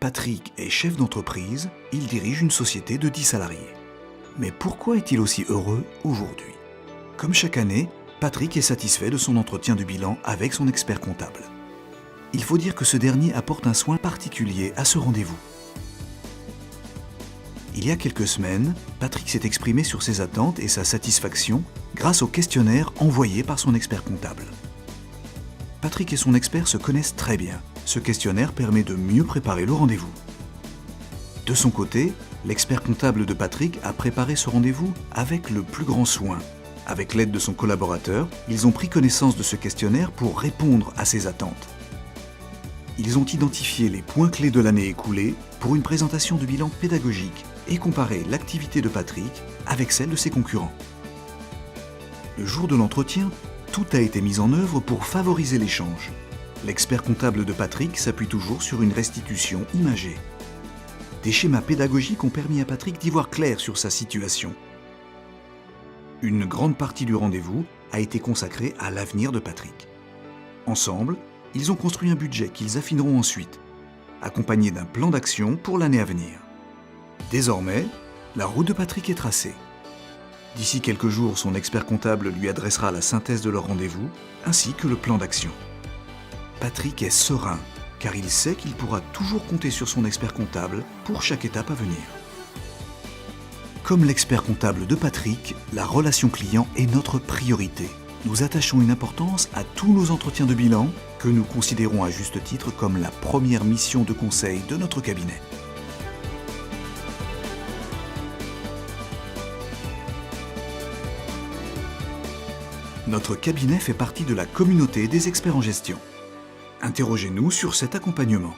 Patrick est chef d'entreprise, il dirige une société de 10 salariés. Mais pourquoi est-il aussi heureux aujourd'hui? Comme chaque année, Patrick est satisfait de son entretien de bilan avec son expert comptable. Il faut dire que ce dernier apporte un soin particulier à ce rendez-vous. Il y a quelques semaines, Patrick s'est exprimé sur ses attentes et sa satisfaction grâce au questionnaire envoyé par son expert comptable. Patrick et son expert se connaissent très bien. Ce questionnaire permet de mieux préparer le rendez-vous. De son côté, l'expert comptable de Patrick a préparé ce rendez-vous avec le plus grand soin. Avec l'aide de son collaborateur, ils ont pris connaissance de ce questionnaire pour répondre à ses attentes. Ils ont identifié les points clés de l'année écoulée pour une présentation de bilan pédagogique et comparé l'activité de Patrick avec celle de ses concurrents. Le jour de l'entretien, tout a été mis en œuvre pour favoriser l'échange. L'expert comptable de Patrick s'appuie toujours sur une restitution imagée. Des schémas pédagogiques ont permis à Patrick d'y voir clair sur sa situation. Une grande partie du rendez-vous a été consacrée à l'avenir de Patrick. Ensemble, ils ont construit un budget qu'ils affineront ensuite, accompagné d'un plan d'action pour l'année à venir. Désormais, la route de Patrick est tracée. D'ici quelques jours, son expert comptable lui adressera la synthèse de leur rendez-vous, ainsi que le plan d'action. Patrick est serein, car il sait qu'il pourra toujours compter sur son expert comptable pour chaque étape à venir. Comme l'expert comptable de Patrick, la relation client est notre priorité. Nous attachons une importance à tous nos entretiens de bilan, que nous considérons à juste titre comme la première mission de conseil de notre cabinet. Notre cabinet fait partie de la communauté des experts en gestion. Interrogez-nous sur cet accompagnement.